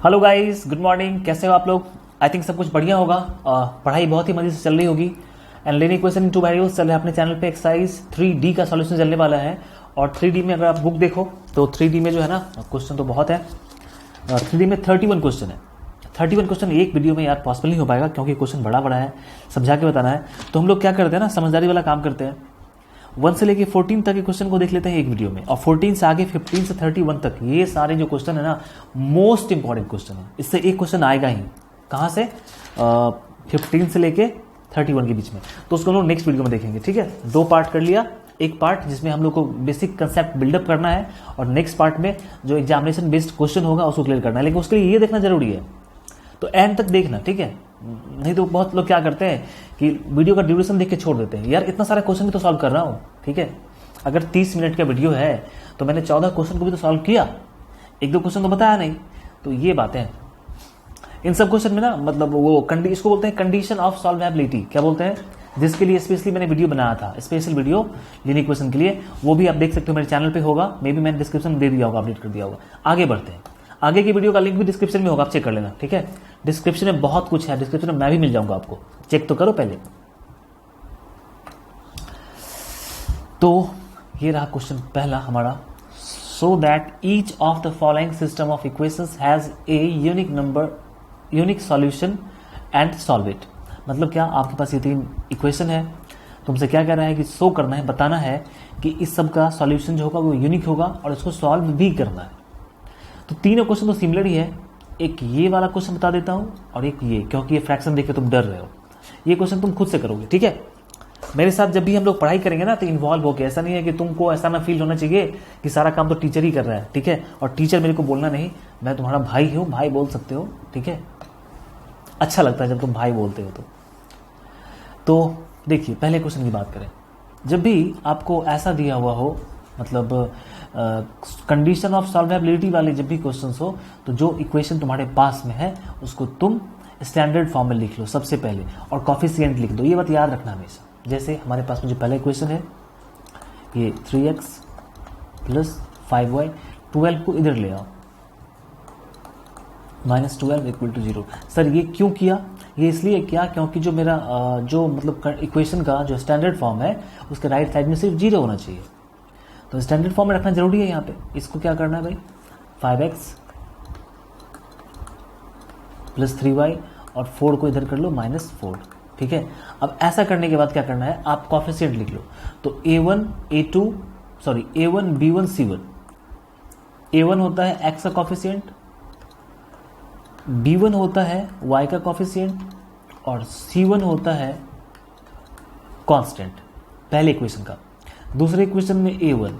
Hello guys, good morning. कैसे हो आप लोग? आई थिंक सब कुछ बढ़िया होगा। पढ़ाई बहुत ही मजे से चल रही होगी। एंड लेनी क्वेश्चन टू वीडियोस चल रहे हैं अपने चैनल पे। एक्सरसाइज 3D का सॉल्यूशन चलने वाला है। और 3D में अगर आप बुक देखो तो 3D में जो है ना क्वेश्चन तो बहुत है। 3D में 31 क्वेश्चन है। 31 क्वेश्चन एक वीडियो में यार पॉसिबल नहीं हो पाएगा, क्योंकि क्वेश्चन बड़ा बड़ा है, समझा के बताना है। तो हम लोग क्या करते हैं ना, समझदारी वाला काम करते हैं। 1 से लेके 14 तक के क्वेश्चन को देख लेते हैं एक वीडियो में, और 14 से आगे 15 से 31 तक ये सारे जो क्वेश्चन है ना मोस्ट इंपॉर्टेंट क्वेश्चन है। इससे एक क्वेश्चन आएगा ही। कहाँ से? 15 से लेके 31 के बीच में। तो उसको हम लोग नेक्स्ट वीडियो में देखेंगे, ठीक है। 2 पार्ट कर लिया। एक पार्ट जिसमें हम लोग को बेसिक कंसेप्ट बिल्डअप करना है, और नेक्स्ट पार्ट में जो एग्जामिनेशन बेस्ड क्वेश्चन होगा उसको क्लियर करना है। लेकिन उसके लिए ये देखना जरूरी है, तो एंड तक देखना, ठीक है। नहीं तो बहुत लोग क्या करते हैं कि वीडियो का ड्यूरेशन देख के छोड़ देते हैं। यार इतना सारा क्वेश्चन भी तो सॉल्व कर रहा हूँ, ठीक है। अगर 30 मिनट का वीडियो है तो मैंने 14 क्वेश्चन को भी तो सॉल्व किया, 1-2 क्वेश्चन तो बताया नहीं। तो ये बातें हैं इन सब क्वेश्चन में ना, मतलब वो इसको बोलते हैं कंडीशन ऑफ सॉल्वेबिलिटी। क्या बोलते हैं? जिसके लिए स्पेशली मैंने वीडियो बनाया था, स्पेशल वीडियो लीनियर क्वेश्चन के लिए। वो भी आप देख सकते हो मेरे चैनल पे होगा, मे बी मैंने डिस्क्रिप्शन में दे दिया होगा, अपडेट कर दिया होगा। आगे बढ़ते हैं। आगे की वीडियो का लिंक भी डिस्क्रिप्शन में होगा, आप चेक कर लेना, ठीक है। डिस्क्रिप्शन में बहुत कुछ है, डिस्क्रिप्शन में मैं भी मिल जाऊंगा आपको, चेक तो करो पहले। तो ये रहा क्वेश्चन पहला हमारा। So that each of the following system of equations has a unique solution and solve it. मतलब क्या, आपके पास ये 3 इक्वेशन है, तुमसे क्या कह रहा है कि शो करना है, बताना है कि इस सब का सॉल्यूशन जो होगा वो यूनिक होगा, और इसको सॉल्व भी करना है। तो तीनों क्वेश्चन तो सिमिलर ही है। एक ये वाला क्वेश्चन बता देता हूं, और एक ये, क्योंकि ये फ्रैक्शन देख के तुम डर रहे हो। ये क्वेश्चन तुम खुद से करोगे, ठीक है। मेरे साथ जब भी हम लोग पढ़ाई करेंगे ना तो इन्वॉल्व होके, ऐसा नहीं है कि तुमको ऐसा ना फील होना चाहिए कि सारा काम तो टीचर ही कर रहा है, ठीक है। और टीचर मेरे को बोलना नहीं, मैं तुम्हारा भाई हूं, भाई बोल सकते हो, ठीक है। अच्छा लगता है जब तुम भाई बोलते हो। तो देखिए, पहले क्वेश्चन की बात करें। जब भी आपको ऐसा दिया हुआ हो, मतलब कंडीशन ऑफ सॉल्वेबिलिटी वाले जब भी क्वेश्चंस हो, तो जो इक्वेशन तुम्हारे पास में है उसको तुम स्टैंडर्ड फॉर्म में लिख लो सबसे पहले, और कॉफिशिएंट लिख दो। ये बात याद रखना हमेशा। जैसे हमारे पास में जो पहला इक्वेशन है, ये 3x + 5y, 12 को इधर ले आओ, -12 = 0। सर ये क्यों किया? ये इसलिए किया क्योंकि जो मेरा जो मतलब इक्वेशन का जो स्टैंडर्ड फॉर्म है उसके राइट साइड में सिर्फ 0 होना चाहिए। तो स्टैंडर्ड फॉर्म में रखना जरूरी है। यहाँ पे इसको क्या करना है भाई, 5x + 3y, और 4 को इधर कर लो -4, ठीक है। अब ऐसा करने के बाद क्या करना है, आप कॉफिशिएंट लिख लो। तो a1 b1 c1। a1 होता है x का कॉफिशिएंट, b1 होता है y का कॉफिशिएंट, और c1 होता है कांस्टेंट, पहले इक्वेशन का। दूसरे इक्वेशन में a1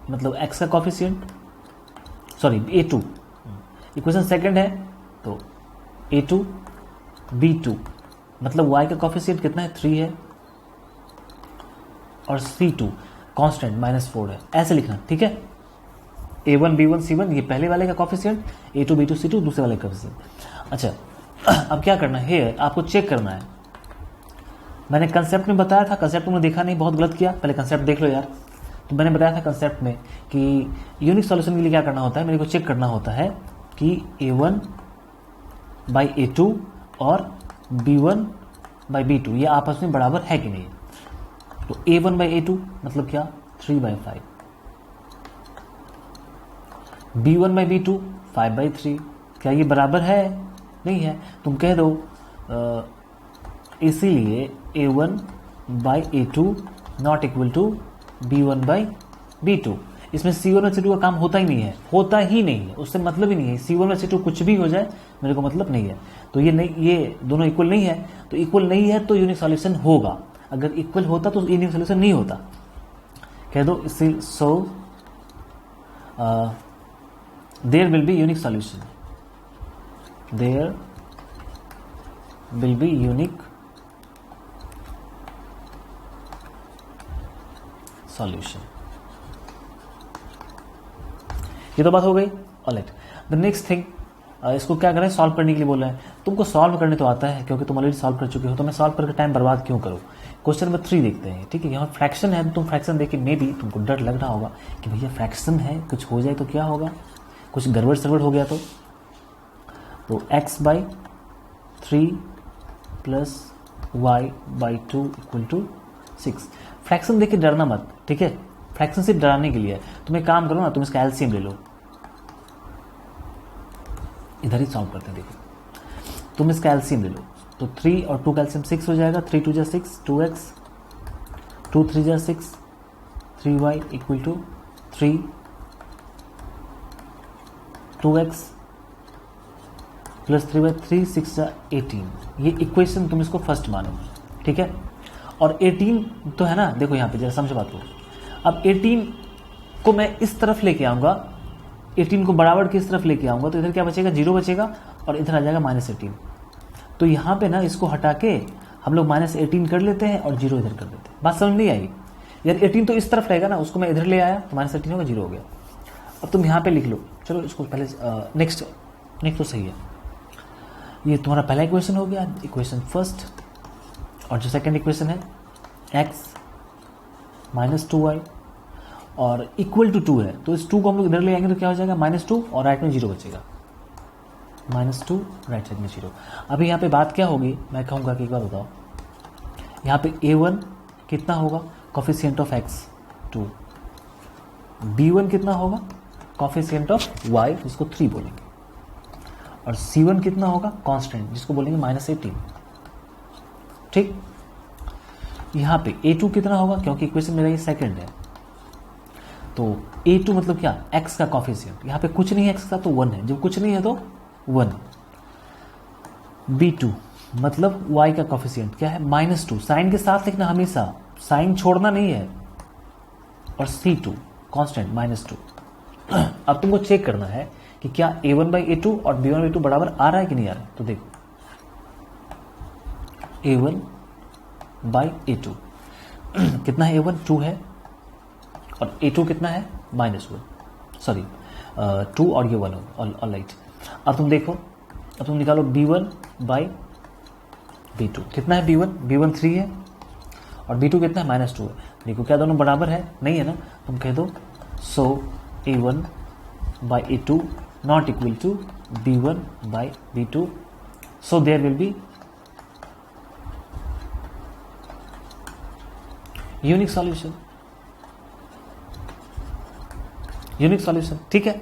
मतलब x का coefficient, sorry a2 equation second है, तो a2 b2 मतलब y का कॉफिशिएंट कितना है, 3 है, और c2 कांस्टेंट -4 है। ऐसे लिखना, ठीक है। a1 b1 c1 ये पहले वाले का कॉफिशिएंट, a2 b2 c2 दूसरे वाले का कॉफिशिएंट। अच्छा, अब क्या करना है, आपको चेक करना है। मैंने कंसेप्ट में बताया था, कंसेप्ट तुमने देखा नहीं, बहुत गलत किया। पहले कंसेप्ट देख लो यार। तो मैंने बताया था कंसेप्ट में कि यूनिक सॉल्यूशन के लिए क्या करना होता है, मेरे को चेक करना होता है कि a1/a2 और b1/b2 ये आपस में बराबर है कि नहीं। तो a1/a2 मतलब क्या, 3/5, b1/b2 5/3। क्या ये बराबर है? नहीं है। तुम कह दो इसीलिए a1/a2 not equal to b1/b2। इसमें c1 और c2 का काम होता ही नहीं है, होता ही नहीं है, उससे मतलब ही नहीं है। c1 और c2 कुछ भी हो जाए मेरे को मतलब नहीं है। तो ये नहीं, ये दोनों इक्वल नहीं है। तो इक्वल नहीं है तो यूनिक सॉल्यूशन होगा। अगर इक्वल होता तो यूनिक सॉल्यूशन नहीं होता। कह दो इससे, so there will be unique solution, there will be unique solution. ये तो बात हो गई। ऑलराइट, द नेक्स्ट थिंग, इसको क्या करें, सॉल्व करने के लिए बोला है। तुमको सॉल्व करने तो आता है क्योंकि तुम ऑलरेडी सॉल्व कर चुके हो, तो मैं सॉल्व करके टाइम बर्बाद क्यों करूँ। क्वेश्चन नंबर 3 देखते हैं, ठीक है। यहाँ फ्रैक्शन है, तुम फ्रैक्शन देख के मे बी तुमको डर लग रहा होगा कि भैया फ्रैक्शन है, कुछ हो जाए तो क्या होगा, कुछ गड़बड़ सरबड़ हो गया तो। तो x by 3 plus y by 2 equal to 6। Fraction देख के डरना मत, ठीक है, फ्रैक्शन सिर्फ डराने के लिए है। तुम एक काम करो ना, तुम इसका एलसीएम ले लो, इधर ही सॉल्व करते हैं। देखो तुम इसका एलसीएम ले लो, तो 3 और 2 का एलसीएम 6 हो जाएगा। 3 2 जा 6, 2x, 2 3 जा 6, 3y equal to 3, 2x plus 3y, 3 6 जा 18। ये इक्वेशन तुम इसको फर्स्ट मानो, ठीक है। और 18 तो है ना, देखो यहाँ पे जरा समझो बात को। अब 18 को मैं इस तरफ लेके आऊँगा, 18 को बराबर की इस तरफ लेके आऊँगा, तो इधर क्या बचेगा, 0 बचेगा और इधर आ जाएगा -18। तो यहाँ पे ना इसको हटा के हम लोग -18 कर लेते हैं और 0 इधर कर देते हैं। बात समझ नहीं आई यार, 18 तो इस तरफ रहेगा ना, उसको मैं इधर ले आया तो -18 होगा, 0 हो गया। अब तुम यहाँ पे लिख लो, चलो इसको पहले नेक्स्ट तो सही है। ये तुम्हारा पहला इक्वेशन हो गया, इक्वेशन फर्स्ट। और जो सेकंड इक्वेशन है x माइनस 2y और इक्वल टू 2 है, तो इस 2 को हम लोग इधर ले आएंगे तो क्या हो जाएगा, -2 और राइट में 0 बचेगा, -2 राइट साइड में 0। अभी यहाँ पे बात क्या होगी, मैं कहूँगा कि एक बार बताओ, यहाँ पे a1 कितना होगा, कोफिशिएंट ऑफ x 2, b1 कितना होगा, कोफिशिएंट ऑफ y जिसको 3 बोलेंगे, और c1 कितना होगा, कांस्टेंट जिसको बोलेंगे -18, ठीक। यहाँ पे a2 कितना होगा, क्योंकि इक्वेशन मेरा ये सेकंड है, तो a2 मतलब क्या, x का कोफिशिएंट। यहाँ पे कुछ नहीं है x का, तो 1 है, जब कुछ नहीं है तो 1। b2 मतलब y का कोफिशिएंट क्या है, -2, साइन के साथ लिखना हमेशा, साइन छोड़ना नहीं है। और c2 कांस्टेंट -2। अब तुमको चेक करना है कि क्या a1 बाई a2 और b1 बाई 2 बराबर आ रहा है कि नहीं आ रहा है। तो देखो a1 बाई a2 कितना है, a1 2 है और a2 कितना है, -1, सॉरी 2 और ये 1 हो, ऑल राइट। अब तुम देखो, अब तुम निकालो b1 बाई b2, कितना है b1 3 है और b2 कितना है, -2 है। देखो क्या दोनों बराबर है, नहीं है ना, तुम कह दो so a1 by a2 not equal to b1 by b2, so there will be unique solution, unique solution, ठीक है।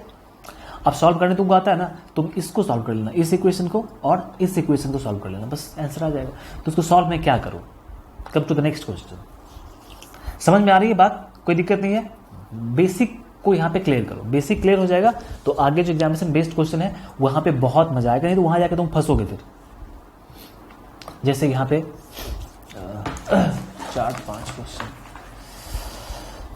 अब सॉल्व करने तुमको आता है ना, तुम इसको सॉल्व कर लेना, इस इक्वेशन को और इस इक्वेशन को सॉल्व कर लेना, बस आंसर आ जाएगा। तो उसको सॉल्व मैं क्या करूं, come to the next question. समझ में आ रही है बात, कोई दिक्कत नहीं है। बेसिक को यहाँ पे क्लियर करो, बेसिक क्लियर हो जाएगा तो आगे जो एग्जामिनेशन बेस्ड क्वेश्चन है वहां पे बहुत मजा आएगा, नहीं तो वहां जाके तुम फंसोगे फिर। जैसे यहाँ पे 4-5 क्वेश्चन,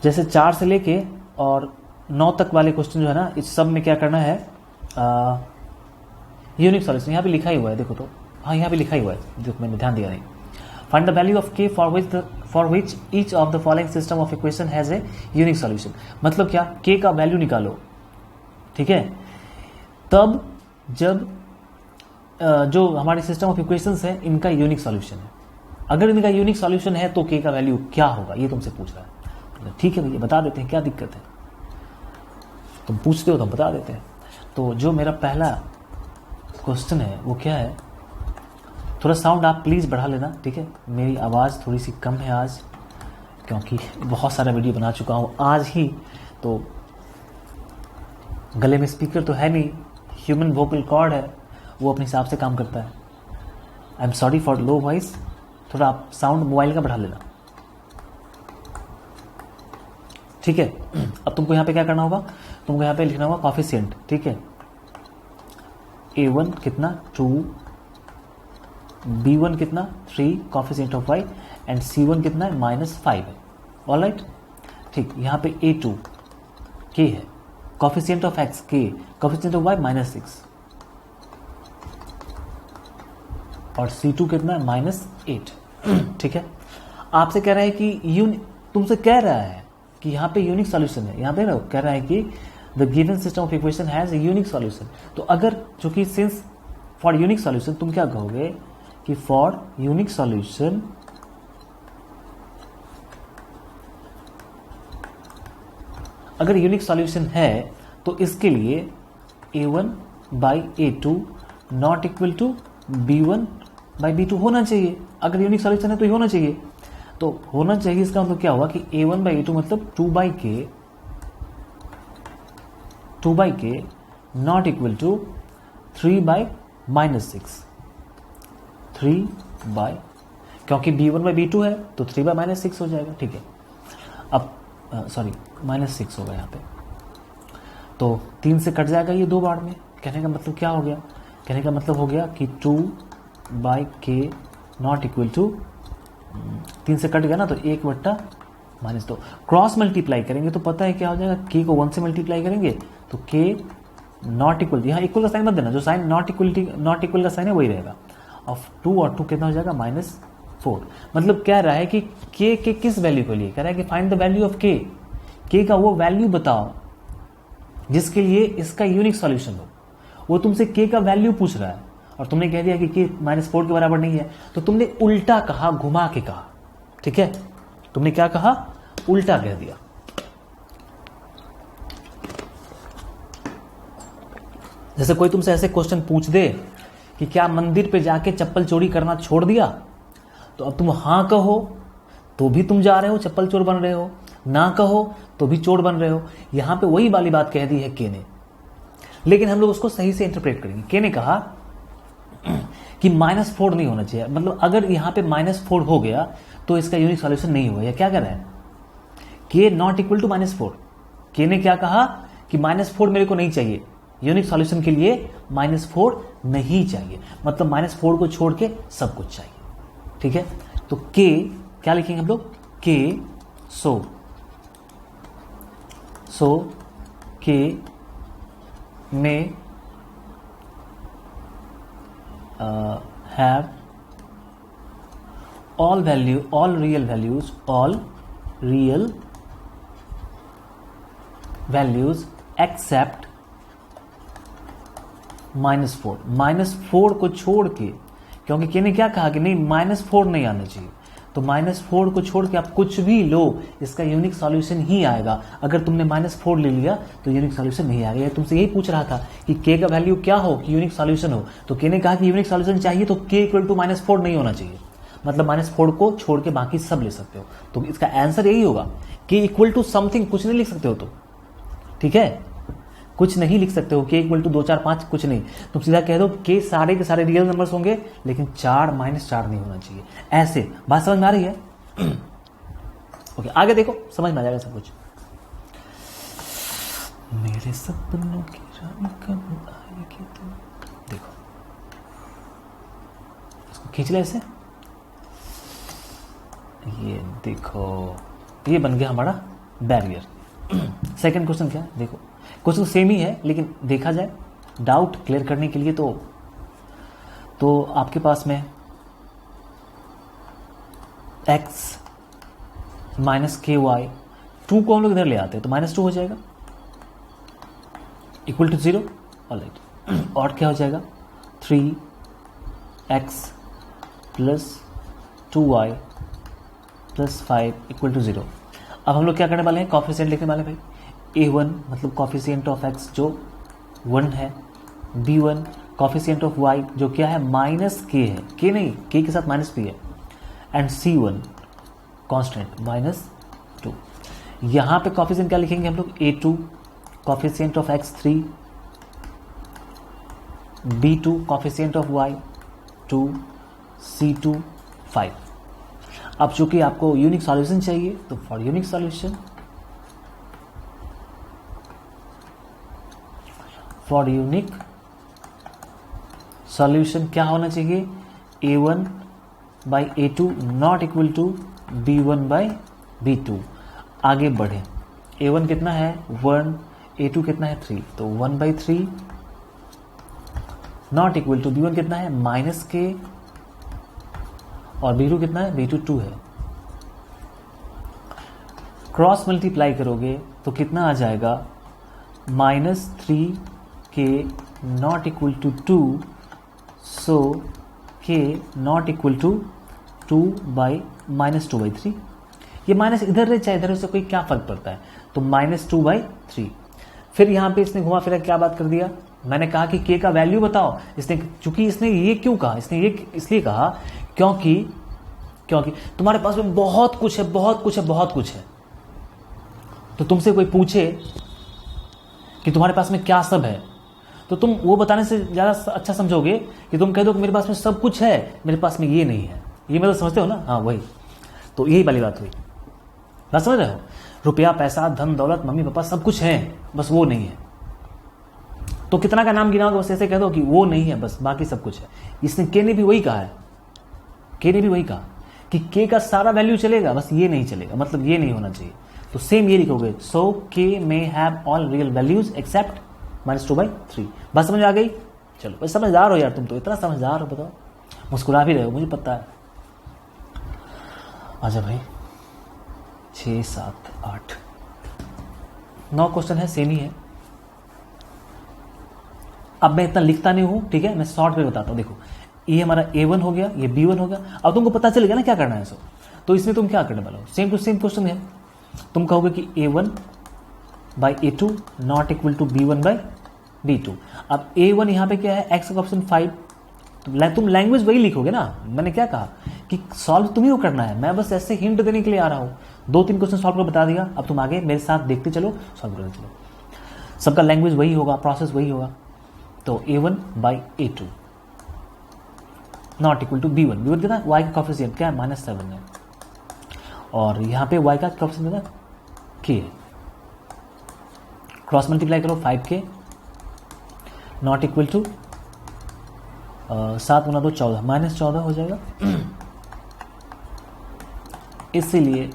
जैसे 4 से लेके और 9 तक वाले क्वेश्चन जो है ना, इस सब में क्या करना है, यूनिक सॉल्यूशन यहाँ पे लिखा ही हुआ है, देखो तो, हाँ यहाँ पे लिखा ही हुआ है, देखो मैंने ध्यान दिया नहीं। Find the value of k for which each of the following system of equation has a unique solution. मतलब क्या, k का वैल्यू निकालो, ठीक है, तब जब जो हमारे सिस्टम ऑफ इक्वेशंस है इनका यूनिक सॉल्यूशन है। अगर इनका यूनिक सॉल्यूशन है तो k का वैल्यू क्या होगा, ये तुमसे पूछ रहा है। ठीक है भैया, बता देते हैं, क्या दिक्कत है, तुम पूछते हो तो हम बता देते हैं। तो जो मेरा पहला क्वेश्चन है वो क्या है, थोड़ा साउंड आप प्लीज़ बढ़ा लेना, ठीक है। मेरी आवाज़ थोड़ी सी कम है आज, क्योंकि बहुत सारा वीडियो बना चुका हूँ आज ही, तो गले में स्पीकर तो है नहीं, ह्यूमन वोकल कॉर्ड है, वो अपने हिसाब से काम करता है। I am sorry for low voice, थोड़ा आप साउंड मोबाइल का बढ़ा लेना, ठीक है। अब तुमको यहाँ पे क्या करना होगा, तुमको यहाँ पे लिखना होगा कोफिशिएंट, ठीक है। a1 कितना 2, b1 कितना 3 coefficient of y and c1 कितना है -5 है, ऑलराइट, ठीक। यहाँ पे a2 k है, coefficient of x k, coefficient of y -6 और c2 कितना है -8, ठीक है। आपसे कह रहा है कि तुमसे कह रहा है कि यहाँ पे यूनिक सॉल्यूशन है, यहाँ पे ना कह रहा है कि the given system of equation has a unique solution. तो अगर चूंकि सिंस फॉर यूनिक सॉल्यूशन तुम क्या कहोगे कि फॉर यूनिक सॉल्यूशन अगर यूनिक सॉल्यूशन है तो इसके लिए a1 by a2 not equal to b1/b2 होना चाहिए। अगर यूनिक सॉल्यूशन है तो ये होना चाहिए, तो होना चाहिए इसका मतलब क्या हुआ कि a1/a2 मतलब 2/k नॉट इक्वल टू 3/-6 क्योंकि b1/b2 है तो 3/-6 हो जाएगा। ठीक है, अब सॉरी -6 होगा यहाँ पे, तो 3 से कट जाएगा ये 2 बार में। कहने का मतलब क्या हो गया, कहने का मतलब हो गया कि 2/k नॉट इक्वल टू 3 से कट गया ना, तो 1/-2 क्रॉस मल्टीप्लाई करेंगे तो पता है क्या हो जाएगा, k को 1 से मल्टीप्लाई करेंगे तो k नॉट इक्वल, यहाँ इक्वल का साइन मत देना, जो साइन नॉट इक्वल का साइन है वही रहेगा। अब 2 और 2 कितना हो जाएगा -4। मतलब कह रहा है कि k के किस वैल्यू के लिए, कह रहा है कि find the value of k का वो वैल्यू बताओ जिसके लिए इसका यूनिक सॉल्यूशन हो। वो तुमसे k का वैल्यू पूछ रहा है और तुमने कह दिया कि k -4 के बराबर नहीं है, तो तुमने उल्टा कहा, घुमा के कहा। ठीक है, तुमने क्या कहा, उल्टा कह दिया। जैसे कोई तुमसे ऐसे क्वेश्चन पूछ दे कि क्या मंदिर पे जाके चप्पल चोरी करना छोड़ दिया, तो अब तुम हाँ कहो तो भी तुम जा रहे हो चप्पल चोर बन रहे हो, ना कहो तो भी चोर बन रहे हो। यहां पे वही वाली बात कह दी है के ने, लेकिन हम लोग उसको सही से इंटरप्रेट करेंगे। के ने कहा कि -4 नहीं होना चाहिए, मतलब अगर यहां पे -4 हो गया तो इसका यूनिक सॉल्यूशन नहीं होगा। या क्या कर रहा है, के नॉट इक्वल टू -4। के ने क्या कहा कि -4 मेरे को नहीं चाहिए, यूनिक सॉल्यूशन के लिए -4 नहीं चाहिए, मतलब -4 को छोड़ के सब कुछ चाहिए। ठीक है, तो के क्या लिखेंगे हम लोग, के सो के में have all real values except -4। -4 को छोड़ के, क्योंकि के ने क्या कहा कि नहीं -4 नहीं आना चाहिए, तो -4 को छोड़ के आप कुछ भी लो इसका यूनिक सॉल्यूशन ही आएगा। अगर तुमने -4 ले लिया तो यूनिक सॉल्यूशन नहीं आएगा। ये तुमसे यही पूछ रहा था कि के का वैल्यू क्या हो कि यूनिक सॉल्यूशन हो, तो के ने कहा कि यूनिक सॉल्यूशन चाहिए तो के इक्वल टू -4 नहीं होना चाहिए, मतलब -4 को छोड़ के बाकी सब ले सकते हो। तो इसका आंसर यही होगा, के इक्वल टू समथिंग, कुछ नहीं लिख सकते हो तो। ठीक है, कुछ नहीं लिख सकते हो, के इक्वल टू 2 4 5 कुछ नहीं, तुम सीधा कह दो के सारे के सारे रियल नंबर्स होंगे लेकिन 4 -4 नहीं होना चाहिए। ऐसे बात समझ में आ रही है? ओके, आगे देखो, समझ में आ जाएगा सब कुछ। मेरे सपनों की रानी कब आएगी तुम, देखो इसको खींच ले ऐसे, ये देखो ये बन गया हमारा बैरियर। सेकंड क्वेश्चन क्या है, देखो क्वेश्चन सेम ही है लेकिन देखा जाए डाउट क्लियर करने के लिए तो आपके पास में x -ky 2 को हम लोग इधर ले आते हैं तो -2 हो जाएगा इक्वल टू 0। ऑलराइट, और क्या हो जाएगा 3x + 2y + 5 इक्वल टू 0। अब हम लोग क्या करने वाले हैं, कॉफिशिएंट लिखने वाले हैं भाई। a1 मतलब कॉफिशिएंट ऑफ x जो 1 है, b1 कॉफिशिएंट ऑफ y जो क्या है -k है, k नहीं, k के साथ -p है, एंड c1 कांस्टेंट -2। यहां पे कॉफिशिएंट क्या लिखेंगे हम लोग, a2 coefficient of x 3, b2 coefficient of y 2, c2 5। अब चूंकि आपको यूनिक सॉल्यूशन चाहिए तो फॉर यूनिक सॉल्यूशन क्या होना चाहिए, a1/a2 not equal to b1/b2। आगे बढ़े, a1 कितना है 1, a2 कितना है 3, तो 1/3 नॉट इक्वल टू b1 कितना है -k और b2 कितना है, b2 2 है। क्रॉस मल्टीप्लाई करोगे तो कितना आ जाएगा -3k not equal to 2, so k not equal to 2/-3। ये माइनस इधर रहे चाहे इधर से कोई क्या फर्क पड़ता है, तो -2/3। फिर यहां पे इसने घुमा फिरा क्या बात कर दिया मैंने कहा कि के का वैल्यू बताओ, चूंकि इसने ये क्यों कहा, इसने ये इसलिए कहा क्योंकि तुम्हारे पास में बहुत कुछ है, बहुत कुछ है, बहुत कुछ है। तो तुमसे कोई पूछे कि तुम्हारे पास में क्या सब है, तो तुम वो बताने से ज़्यादा अच्छा समझोगे कि तुम कह दो कि मेरे पास में सब कुछ है, मेरे पास में ये नहीं है। ये मतलब समझते हो ना? हाँ वही, तो यही वाली बात हुई। बात समझ रहे हो? रुपया, पैसा, धन दौलत, मम्मी पापा सब कुछ है, बस वो नहीं है। तो कितना का नाम गिनाओगे? बस ऐसे कह दो कि वो नहीं है, बस बाकी सब कुछ है। इसने के ने भी वही कहा है, के ने भी वही कहा कि के का सारा वैल्यू चलेगा, बस ये नहीं चलेगा, मतलब ये नहीं होना चाहिए। तो सेम ये लिखोगे, so K may have all real values except -2/3। बात समझ आ गई? चलो बस, समझदार हो यार तुम तो, इतना समझदार हो, बताओ। मुस्कुरा भी रहे हो, मुझे पता है। आजा भाई, 6, 7, 8, 9 क्वेश्चन है, सेम ही है। अब मैं इतना लिखता नहीं हूं, ठीक है, मैं शॉर्ट में बताता हूं। देखो, ये हमारा A1 हो गया, ये B1 हो गया। अब तुमको पता चल गया ना क्या करना है। तो इसमें तुम क्या करने वाले हो? सेम टू सेम क्वेश्चन है। तुम कहोगे कि A1/A2 not equal to B1/B2। अब A1 यहां पे क्या है? x का ऑप्शन 5। तो तुम लैंग्वेज वही लिखोगे ना। मैंने क्या कहा कि सॉल्व तुम्ही को करना है, मैं बस ऐसे हिंट देने के लिए आ रहा हूं। 2-3 क्वेश्चन सॉल्व कर बता दिया, अब तुम आगे मेरे साथ देखते चलो, सॉल्व करते चलो। सबका लैंग्वेज वही होगा, प्रोसेस वही होगा। तो A1/A2 not equal to B1। B1 कितना? y का कॉफिशिएंट क्या है? -7 है। और यहां पे y का कॉफिशिएंट कितना? k है। क्रॉस मल्टीप्लाई करो, 5k नॉट इक्वल टू 7 गुना 2 14, -14 हो जाएगा। इसीलिए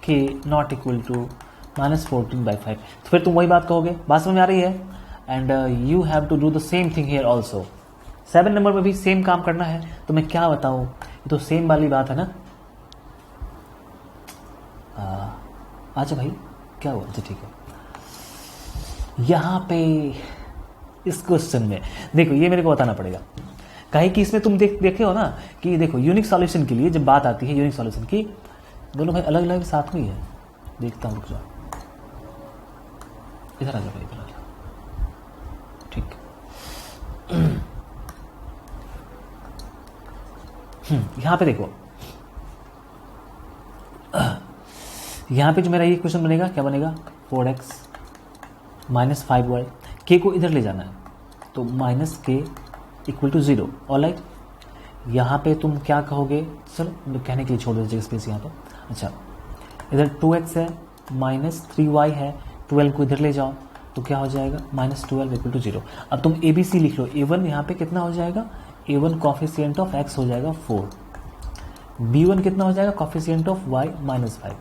k नॉट इक्वल टू -14/5। तो फिर तुम वही बात कहोगे। बात समझ में आ रही है? And you have to do the same thing here also. 7 नंबर में भी सेम काम करना है। तो मैं क्या बताऊं, ये तो सेम वाली बात है ना। अच्छा भाई, क्या हुआ? अच्छा ठीक है। यहां पे इस क्वेश्चन में देखो, ये मेरे को बताना पड़ेगा, कहीं कि इसमें तुम देखे हो ना कि देखो, यूनिक सॉल्यूशन के लिए जब बात आती है, यूनिक सॉल्यूशन की, दोनों भाई अलग अलग साथ में ही है। देखता हूं, रुक जाओ, इधर आ जाओ भाई, इधर आ जाओ। ठीक, यहां पे देखो, यहां पे जो मेरा ये क्वेश्चन बनेगा, क्या बनेगा? 4x -5y। k को इधर ले जाना है, तो -k इक्वल टू 0। ऑलराइट, यहां पे तुम क्या कहोगे? चलो कहने के लिए छोड़ दीजिए स्पेस यहां पे। अच्छा, इधर 2x है, -3y है, 12 को इधर ले जाओ, तो क्या हो जाएगा? -12 इक्वल टू 0। अब तुम ABC लिख लो। A1 यहाँ पे कितना हो जाएगा? A1 कॉफिशिएंट ऑफ x हो जाएगा 4। B1 कितना हो जाएगा? Coefficient of y -5।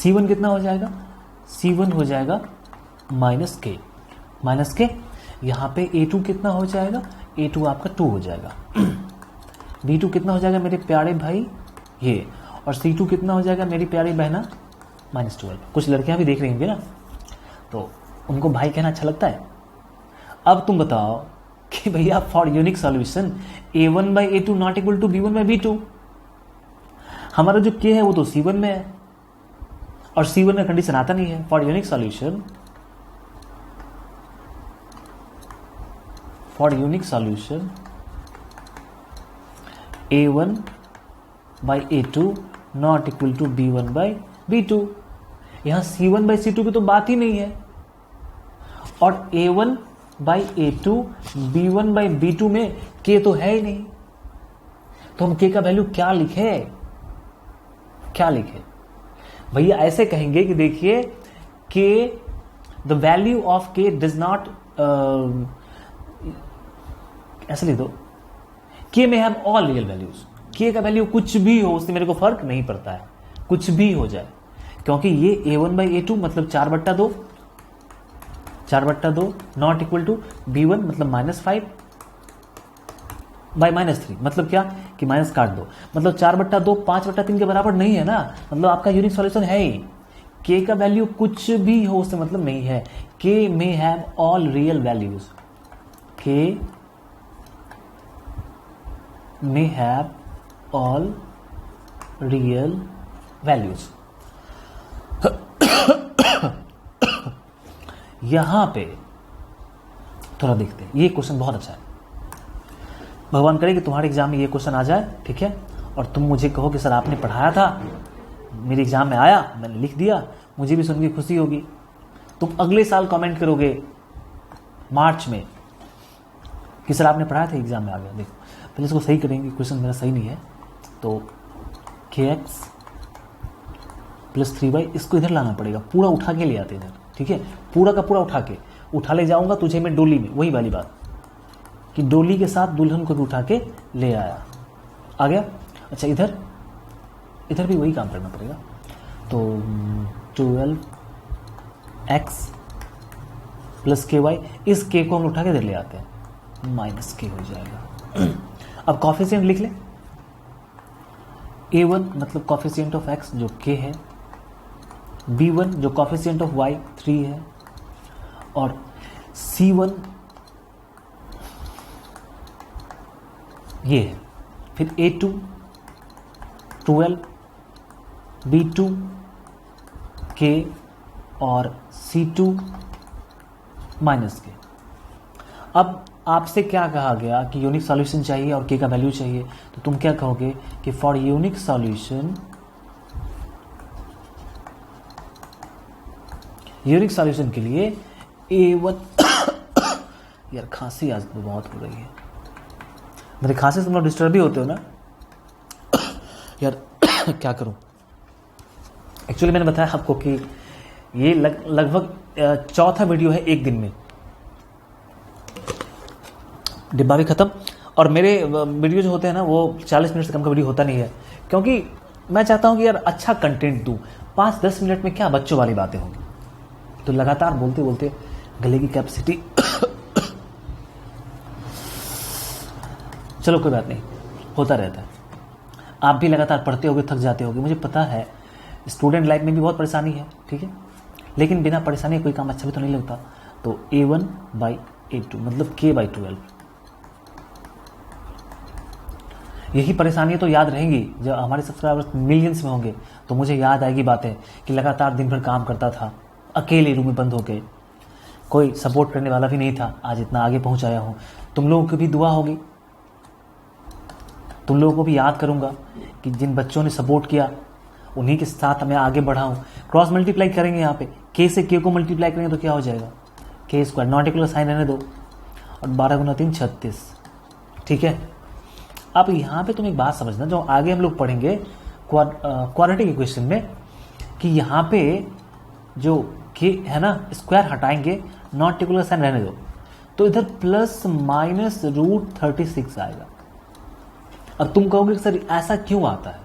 C1 कितना हो जाएगा? C1 हो जाएगा -k। यहाँ पे A2 कितना हो जाएगा? A2 आपका 2 हो जाएगा। B2 कितना हो जाएगा मेरे प्यारे भाई? ये। और C2 कितना हो जाएगा मेरी प्यारी बहना? -12। कुछ लड़कियां भी देख रही होंगी ना, तो उनको भाई कहना अच्छा लगता है। अब तुम बताओ कि भैया for unique solution A1/A2 not equal to B1/B2। हमारा जो k है वो तो C1 में है, और C1 में कंडीशन आता नहीं है। For unique solution A1/A2 not equal to B1/B2। यहां C1/C2 की तो बात ही नहीं है, और A1/A2 B1/B2 में k तो है ही नहीं। तो हम k का वैल्यू क्या लिखे? भैया ऐसे कहेंगे कि देखिए, k the value of k does not, ऐसे लिख दो, k में have all real values. k का वैल्यू कुछ भी हो, उससे मेरे को फर्क नहीं पड़ता है, कुछ भी हो जाए, क्योंकि ये A1/A2 मतलब 4/2 नॉट इक्वल टू B1 मतलब -5/-3। मतलब क्या कि माइनस काट दो, मतलब 4/2 5/3 के बराबर नहीं है ना, मतलब आपका यूनिक सॉल्यूशन है ही। k का वैल्यू कुछ भी हो उससे मतलब नहीं है। k may have all real values। k may have all real values। यहां पे थोड़ा देखते हैं, ये क्वेश्चन बहुत अच्छा है। भगवान करे कि तुम्हारे एग्जाम में ये क्वेश्चन आ जाए, ठीक है, और तुम मुझे कहो कि सर आपने पढ़ाया था, मेरे एग्जाम में आया, मैंने लिख दिया, मुझे भी सुन के खुशी होगी। तुम अगले साल कमेंट करोगे मार्च में कि सर आपने पढ़ाया था, एग्जाम में आ गया। देखो पहले इसको सही करेंगे, क्वेश्चन मेरा सही नहीं है। तो kx प्लस 3y, इसको इधर लाना पड़ेगा, पूरा उठा के ले आते इधर, ठीक है, पूरा का पूरा उठा ले जाऊंगा तुझे मैं डोली में, वही वाली बात कि डोली के साथ दुल्हन को भी उठा के ले आया, आ गया। अच्छा इधर भी वही काम करना पड़ेगा। तो 12x प्लस ky, इस k को हम उठा के इधर ले आते हैं, माइनस k हो जाएगा। अब कॉफिशिएंट लिख ले, a1 मतलब कॉफिशिएंट ऑफ x जो k है, b1 जो कॉफिशिएंट ऑफ y 3 है, और c1 ये है, फिर a2 12, b2 k और c2 माइनस के। अब आपसे क्या कहा गया कि यूनिक सॉल्यूशन चाहिए और k का वैल्यू चाहिए, तो तुम क्या कहोगे कि फॉर यूनिक सॉल्यूशन के लिए a1 यार खांसी आज तो बहुत हो रही है, मेरे खांसी से तुम लोग डिस्टर्ब भी होते हो ना यार क्या करूं। एक्चुअली मैंने बताया आपको कि ये लगभग चौथा वीडियो है एक दिन में, डिब्बा भी खत्म, और मेरे वीडियो जो होते हैं ना वो 40 मिनट से कम का वीडियो होता नहीं है, क्योंकि मैं चाहता हूं कि यार अच्छा कंटेंट दूं। 5-10 मिनट में क्या बच्चों वाली बातें होंगी, तो लगातार बोलते बोलते गले की कैपेसिटी चलो कोई बात नहीं, होता रहता है। आप भी लगातार पढ़ते होगे, थक जाते होगे, मुझे पता है, स्टूडेंट लाइफ में भी बहुत परेशानी है, ठीक है, लेकिन बिना परेशानी कोई काम अच्छा भी तो नहीं लगता। तो a1/a2 मतलब k/12, यही परेशानी तो याद रहेंगी। जब हमारे सब्सक्राइबर्स मिलियंस में होंगे तो मुझे याद आएगी बातें कि लगातार दिन भर काम करता था, अकेले रूम में बंद होके, कोई सपोर्ट करने वाला भी नहीं था, आज इतना आगे पहुंचाया हूं। तुम लोगों की भी दुआ होगी, तुम लोगों को भी याद करूंगा कि जिन बच्चों ने सपोर्ट किया उन्हीं के साथ मैं आगे बढ़ाऊं। क्रॉस मल्टीप्लाई करेंगे, यहाँ पे k से k को मल्टीप्लाई करेंगे तो क्या हो जाएगा, k², नॉट इक्वल साइन रहने दो, और 12 × 3 36, ठीक है। अब यहाँ पे तुम एक बात समझना, जो आगे हम लोग पढ़ेंगे क्वाड्रेटिक इक्वेशन में, कि यहाँ पे जो k है ना, स्क्वायर हटाएंगे, नॉट इक्वल साइन रहने दो, तो इधर ±√36 आएगा। अब तुम कहोगे सर ऐसा क्यों आता है,